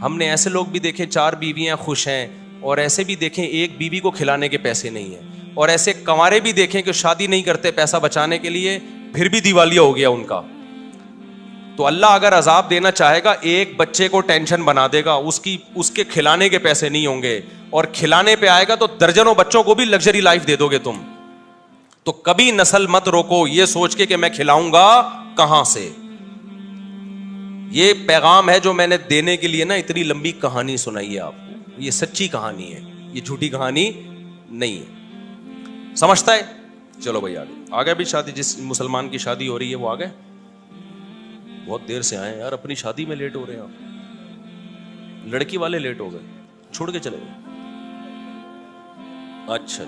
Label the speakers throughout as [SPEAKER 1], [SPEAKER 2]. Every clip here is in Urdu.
[SPEAKER 1] ہم نے ایسے لوگ بھی دیکھے 4 بیویاں خوش ہیں، اور ایسے بھی دیکھیں ایک بیوی کو کھلانے کے پیسے نہیں ہیں، اور ایسے کنوارے بھی دیکھیں کہ شادی نہیں کرتے پیسہ بچانے کے لیے، پھر بھی دیوالیہ ہو گیا ان کا. تو اللہ اگر عذاب دینا چاہے گا، ایک بچے کو ٹینشن بنا دے گا، اس کے کھلانے کے پیسے نہیں ہوں گے، اور کھلانے پہ آئے گا تو درجنوں بچوں کو بھی لگژری لائف دے دو گے تم. تو کبھی نسل مت روکو یہ سوچ کے کہ میں کھلاؤں گا کہاں سے. یہ پیغام ہے جو میں نے دینے کے لیے نا اتنی لمبی کہانی سنائی ہے آپ کو. یہ سچی کہانی ہے، یہ جھوٹی کہانی نہیں ہے. سمجھتا ہے؟ چلو بھائی آگے بھی شادی، جس مسلمان کی شادی ہو رہی ہے وہ آگے. بہت دیر سے آئے یار، اپنی شادی میں لیٹ ہو رہے ہیں آپ. لڑکی والے لیٹ ہو گئے، چھوڑ کے چلے گئے. اچھا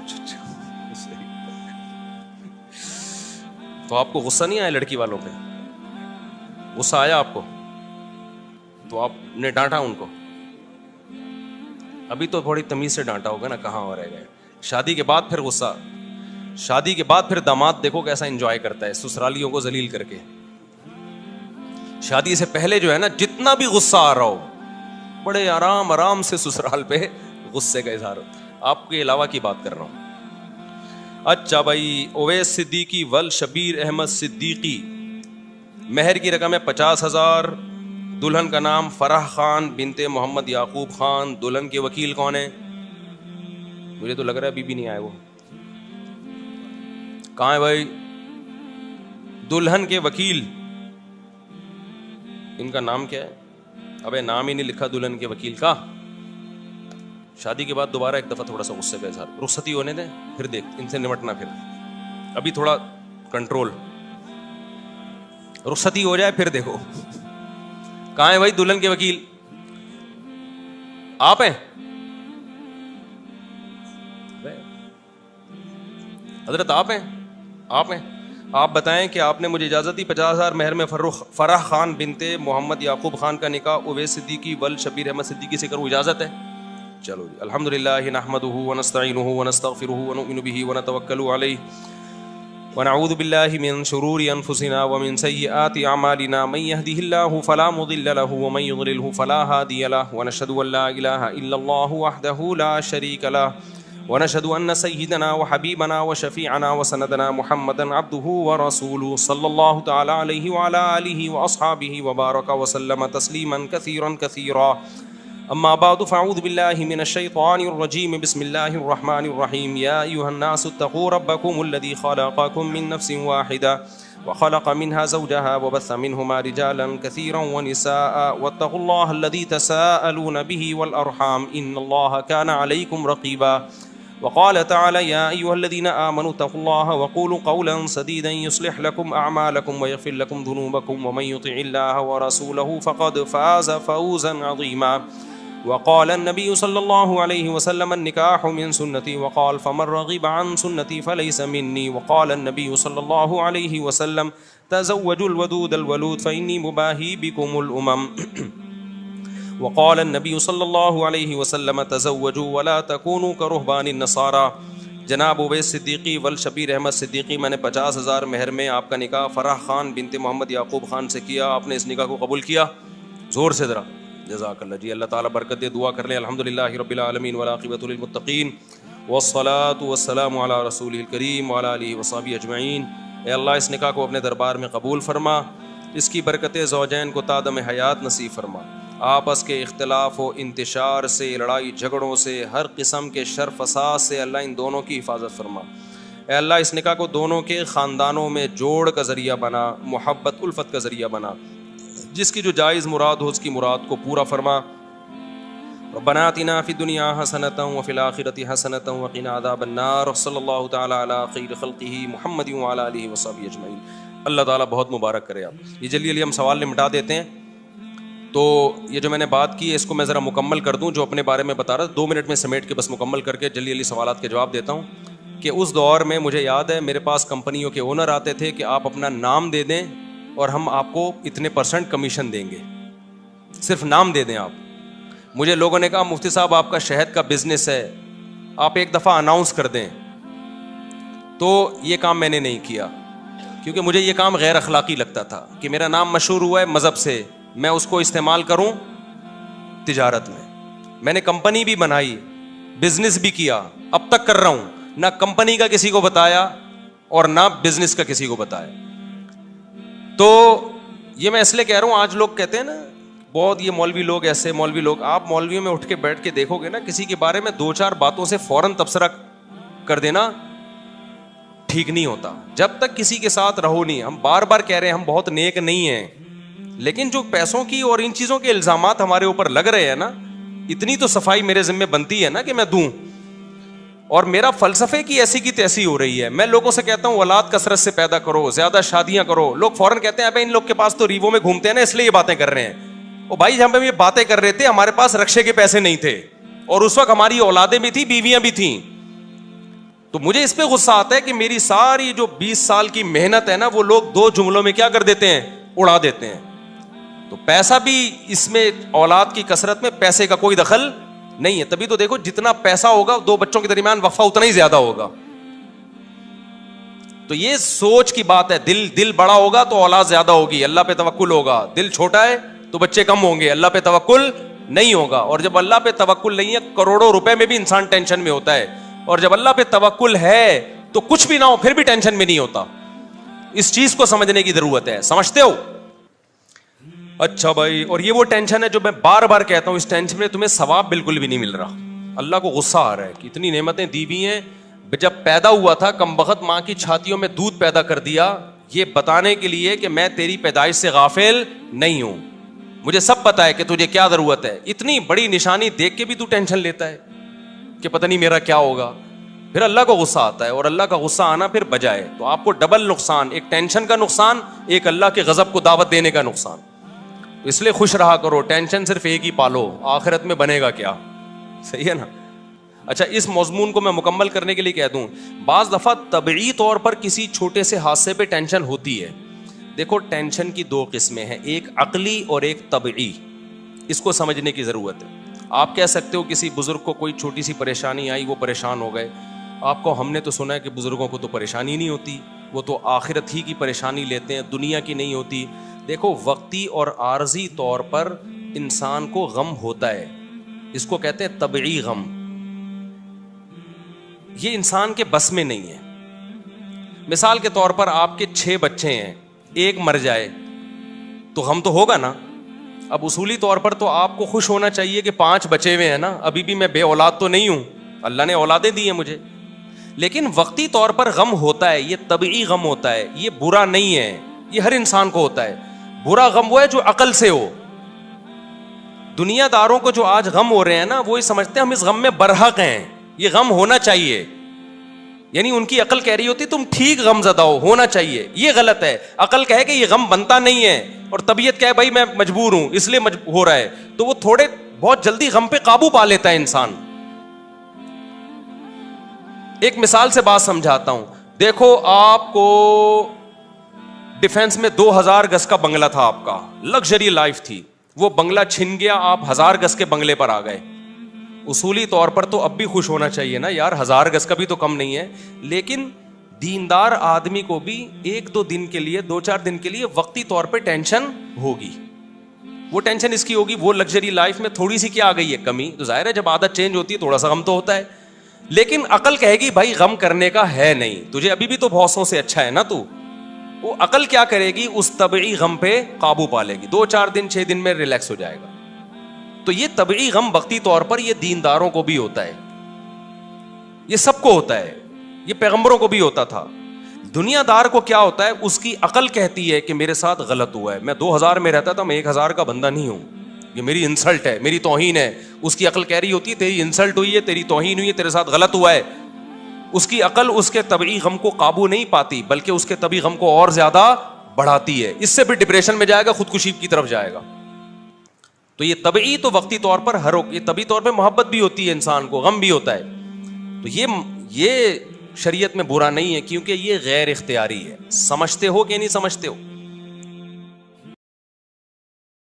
[SPEAKER 1] صحیح. تو آپ کو غصہ نہیں آیا لڑکی والوں پہ؟ غصہ آیا آپ کو تو آپ نے ڈانٹا ان کو؟ ابھی تو تھوڑی تمیز سے ڈانٹا ہوگا نا، کہاں ہو رہ گئے. شادی کے بعد پھر غصہ، شادی کے بعد پھر داماد دیکھو کیسا انجوائے کرتا ہے سسرالیوں کو ذلیل کر کے. شادی سے پہلے جو ہے نا جتنا بھی غصہ آ رہا ہو، بڑے آرام سے سسرال پہ غصے کا اظہار. آپ کے علاوہ کی بات کر رہا ہوں. اچھا بھائی، اویس صدیقی ول شبیر احمد صدیقی، مہر کی رقم ہے 50,000. دلہن کا نام فرح خان بنت محمد یعقوب خان. دلہن کے وکیل کون ہیں؟ مجھے تو لگ رہا ہے ابھی بھی نہیں آئے. وہ کہاں ہے بھائی؟ دلہن کے وکیل، ان کا نام کیا ہے؟ ابے نام ہی نہیں لکھا دلہن کے وکیل کا. شادی کے بعد دوبارہ ایک دفعہ تھوڑا سا غصے کا اظہار، رخصتی ہونے دیں پھر دیکھ ان سے نمٹنا. پھر ابھی تھوڑا کنٹرول، رخصتی ہو جائے پھر دیکھو. کہاں ہے بھائی دلہن کے وکیل؟ آپ ہیں حضرت؟ آپ ہیں؟ آپ بتائیں کہ آپ نے مجھے اجازت دی 50,000 مہر میں فرح خان بنت محمد یعقوب خان کا نکاح اویس صدیقی ول شبیر احمد صدیقی سے کروں، اجازت ہے؟ چلو جی. الحمدللہ نحمدہ ونستعینہ ونستغفرہ ونؤمن بہ ونتوکل علیہ ونعوذ باللہ من شرور انفسنا ومن سیئات اعمالنا من يهده الله فلا مضل له ومن يضلل فلا هادي له ونشهد ان لا اله الا الله وحده لا شريك له ونشهد ان سيدنا وحبيبنا وشفيعنا وسندنا محمدا عبده ورسوله صلى الله تعالى عليه وعلى اله واصحابه وبارك وسلم تسليما كثيرا كثيرا. اما بعد فاعوذ بالله من الشيطان الرجيم. بسم الله الرحمن الرحيم. يا ايها الناس اتقوا ربكم الذي خلقكم من نفس واحده وخلق منها زوجها وبث منهما رجالا كثيرا ونساء واتقوا الله الذي تساءلون به والارحام ان الله كان عليكم رقيبا. وقال تعالى يا ايها الذين امنوا اتقوا الله وقولوا قولا سديدا يصلح لكم اعمالكم ويغفر لكم ذنوبكم ومن يطع الله ورسوله فقد فاز فوزا عظيما. وقال النبي صلى الله عليه وسلم النكاح من سنتي وقال فمن رغب عن سنتي فليس مني. وقال النبي صلى الله عليه وسلم تزوجوا الودود الولود فإني مباهي بكم الأمم. وقال النبي صلى الله عليه وسلم تزوجوا ولا تكونوا كرهبان النصارى. جناب اویس صدیقی ول شبیر احمد صدیقی، میں نے 50,000 مہر میں آپ کا نکاح فرح خان بنت محمد یعقوب خان سے کیا. آپ نے اس نکاح کو قبول کیا؟ زور سے ذرا جزاک اللہ جی. اللہ تعالیٰ برکت دے. دعا کر لیں. الحمدللہ رب العالمین والعاقبۃ للمتقین والصلاۃ والسلام علی رسولہ الکریم وعلی آلہ وصحبہ اجمعین. اے اللہ اس نکاح کو اپنے دربار میں قبول فرما، اس کی برکت زوجین کو تادم حیات نصیب فرما. آپس کے اختلاف و انتشار سے، لڑائی جھگڑوں سے، ہر قسم کے شر فساد سے اللہ ان دونوں کی حفاظت فرما. اے اللہ اس نکاح کو دونوں کے خاندانوں میں جوڑ کا ذریعہ بنا، محبت الفت کا ذریعہ بنا. جس کی جو جائز مراد ہو اس کی مراد کو پورا فرما. ربنا آتنا فی الدنیا حسنۃ وفی الآخرۃ حسنۃ وقنا عذاب النار. صلی اللہ تعالی علی خیر خلقہ محمد وعلی آلہ وصحبہ اجمعین. اللہ تعالیٰ بہت مبارک کرے. آپ یہ جلدی ہم سوال نمٹا دیتے ہیں. تو یہ جو میں نے بات کی ہے اس کو میں ذرا مکمل کر دوں جو اپنے بارے میں بتا رہا تھا. 2 منٹ میں سمیٹ کے بس مکمل کر کے جلدی سوالات کے جواب دیتا ہوں. کہ اس دور میں مجھے یاد ہے میرے پاس کمپنیوں کے اونر آتے تھے کہ آپ اپنا نام دے دیں اور ہم آپ کو اتنے % کمیشن دیں گے. صرف نام دے دیں آپ. مجھے لوگوں نے کہا مفتی صاحب آپ کا شہد کا بزنس ہے، آپ ایک دفعہ اناؤنس کر دیں. تو یہ کام میں نے نہیں کیا کیونکہ مجھے یہ کام غیر اخلاقی لگتا تھا کہ میرا نام مشہور ہوا ہے مذہب سے، میں اس کو استعمال کروں تجارت میں. میں نے کمپنی بھی بنائی, بزنس بھی کیا, اب تک کر رہا ہوں, نہ کمپنی کا کسی کو بتایا اور نہ بزنس کا کسی کو بتایا. تو یہ میں اس لیے کہہ رہا ہوں, آج لوگ کہتے ہیں نا بہت یہ مولوی لوگ ایسے, مولوی لوگ, آپ مولویوں میں اٹھ کے بیٹھ کے دیکھو گے نا, کسی کے بارے میں 2-4 باتوں سے فوراً تبصرہ کر دینا ٹھیک نہیں ہوتا. جب تک کسی کے ساتھ رہو نہیں, ہم بار بار کہہ رہے ہیں ہم بہت نیک نہیں ہیں, لیکن جو پیسوں کی اور ان چیزوں کے الزامات ہمارے اوپر لگ رہے ہیں نا, اتنی تو صفائی میرے ذمہ بنتی ہے نا کہ میں دوں. اور میرا فلسفے کی ایسی کی تیسی ہو رہی ہے. میں لوگوں سے کہتا ہوں اولاد کثرت سے پیدا کرو, زیادہ شادیاں کرو. لوگ فوراً کہتے ہیں ابے ان لوگ کے پاس تو ریوو میں گھومتے ہیں نا اس لیے یہ باتیں کر رہے ہیں. او بھائی جہاں پہ یہ باتیں کر رہے تھے ہمارے پاس رکشے کے پیسے نہیں تھے, اور اس وقت ہماری اولادیں بھی تھی, بیویاں بھی تھیں. تو مجھے اس پہ غصہ آتا ہے کہ میری ساری جو 20 سال کی محنت ہے نا وہ لوگ 2 جملوں میں کیا کر دیتے ہیں, اڑا دیتے ہیں. تو پیسہ بھی اس میں, اولاد کی کثرت میں پیسے کا کوئی دخل نہیں ہے. تبھی تو دیکھو جتنا پیسہ ہوگا 2 بچوں کے درمیان وفا اتنا ہی زیادہ ہوگا. تو یہ سوچ کی بات ہے. دل بڑا ہوگا تو اولاد زیادہ ہوگی, اللہ پہ توکل ہوگا. دل چھوٹا ہے تو بچے کم ہوں گے, اللہ پہ توکل نہیں ہوگا. اور جب اللہ پہ توکل نہیں ہے, کروڑوں روپے میں بھی انسان ٹینشن میں ہوتا ہے, اور جب اللہ پہ توکل ہے تو کچھ بھی نہ ہو پھر بھی ٹینشن میں نہیں ہوتا. اس چیز کو سمجھنے کی ضرورت ہے. سمجھتے ہو؟ اچھا بھائی, اور یہ وہ ٹینشن ہے جو میں بار بار کہتا ہوں, اس ٹینشن میں تمہیں ثواب بالکل بھی نہیں مل رہا. اللہ کو غصہ آ رہا ہے کہ اتنی نعمتیں دی ہوئی ہیں, جب پیدا ہوا تھا کم بخت ماں کی چھاتیوں میں دودھ پیدا کر دیا, یہ بتانے کے لیے کہ میں تیری پیدائش سے غافل نہیں ہوں, مجھے سب پتا ہے کہ تجھے کیا ضرورت ہے. اتنی بڑی نشانی دیکھ کے بھی تو ٹینشن لیتا ہے کہ پتہ نہیں میرا کیا ہوگا. پھر اللہ کو غصہ آتا ہے, اور اللہ کا غصہ آنا پھر بجائے تو آپ کو ڈبل نقصان, ایک ٹینشن کا نقصان, ایک اللہ کے غضب کو دعوت دینے کا نقصان. اس لیے خوش رہا کرو, ٹینشن صرف ایک ہی پالو, آخرت میں بنے گا کیا. صحیح ہے نا. اچھا, اس مضمون کو میں مکمل کرنے کے لیے کہہ دوں, بعض دفعہ طبعی طور پر کسی چھوٹے سے حادثے پہ ٹینشن ہوتی ہے. دیکھو ٹینشن کی 2 قسمیں ہیں, ایک عقلی اور ایک طبعی. اس کو سمجھنے کی ضرورت ہے. آپ کہہ سکتے ہو کسی بزرگ کو کوئی چھوٹی سی پریشانی آئی, وہ پریشان ہو گئے. آپ کو ہم نے تو سنا ہے کہ بزرگوں کو تو پریشانی نہیں ہوتی, وہ تو آخرت ہی کی پریشانی لیتے ہیں, دنیا کی نہیں ہوتی. دیکھو وقتی اور عارضی طور پر انسان کو غم ہوتا ہے, اس کو کہتے ہیں طبعی غم. یہ انسان کے بس میں نہیں ہے. مثال کے طور پر آپ کے 6 بچے ہیں, ایک مر جائے تو غم تو ہوگا نا. اب اصولی طور پر تو آپ کو خوش ہونا چاہیے کہ 5 بچے ہوئے ہیں نا, ابھی بھی میں بے اولاد تو نہیں ہوں, اللہ نے اولادیں دی ہیں مجھے. لیکن وقتی طور پر غم ہوتا ہے, یہ طبعی غم ہوتا ہے, یہ برا نہیں ہے, یہ ہر انسان کو ہوتا ہے. برا غم وہ ہے جو عقل سے ہو. دنیا داروں کو جو آج غم ہو رہے ہیں نا, وہ یہ سمجھتے ہیں ہم اس غم میں برحق ہیں, یہ غم ہونا چاہیے. یعنی ان کی عقل کہہ رہی ہوتی تم ٹھیک غم زدہ ہونا چاہیے, یہ غلط ہے. عقل کہے کہ یہ غم بنتا نہیں ہے, اور طبیعت کہے بھائی میں مجبور ہوں اس لیے ہو رہا ہے, تو وہ تھوڑے بہت جلدی غم پہ قابو پا لیتا ہے انسان. ایک مثال سے بات سمجھاتا ہوں. دیکھو آپ کو ڈیفنس میں 2000 گز کا بنگلہ تھا, آپ کا لگژری لائف تھی, وہ بنگلہ چھن گیا, آپ 1000 گز کے بنگلے پر آ گئے. اصولی طور پر تو اب بھی خوش ہونا چاہیے نا یار, 1000 گز کا بھی تو کم نہیں ہے. لیکن دیندار آدمی کو بھی 1-2 دن کے لیے, 2-4 دن کے لیے وقتی طور پہ ٹینشن ہوگی. وہ ٹینشن اس کی ہوگی, وہ لگژری لائف میں تھوڑی سی کیا آ گئی ہے کمی, تو ظاہر ہے جب عادت چینج ہوتی ہے تھوڑا سا غم تو ہوتا ہے. لیکن عقل کہے گی بھائی غم کرنے کا ہے نہیں, تجھے ابھی بھی تو بہتوں سے اچھا ہے نا تو. وہ عقل کیا کرے گی, اس طبعی غم پہ قابو پا لے گی, 2-4 دن 6 دن میں ریلیکس ہو جائے گا. تو یہ طبعی غم وقتی طور پر یہ دینداروں کو بھی ہوتا ہے, یہ سب کو ہوتا ہے, یہ پیغمبروں کو بھی ہوتا تھا. دنیا دار کو کیا ہوتا ہے, اس کی عقل کہتی ہے کہ میرے ساتھ غلط ہوا ہے, میں 2000 میں رہتا تھا, میں 1000 کا بندہ نہیں ہوں, یہ میری انسلٹ ہے, میری توہین ہے. اس کی عقل کہہ رہی ہوتی ہے تیری انسلٹ ہوئی ہے, تیری توہین ہوئی ہے, تیرے ساتھ غلط ہوا ہے. اس کی عقل اس کے طبعی غم کو قابو نہیں پاتی, بلکہ اس کے طبعی غم کو اور زیادہ بڑھاتی ہے. اس سے بھی ڈپریشن میں جائے گا, خودکشی کی طرف جائے گا. تو یہ طبعی تو وقتی طور پر یہ طبعی طور پہ محبت بھی ہوتی ہے انسان کو, غم بھی ہوتا ہے. تو یہ شریعت میں برا نہیں ہے, کیونکہ یہ غیر اختیاری ہے. سمجھتے ہو کہ نہیں سمجھتے ہو؟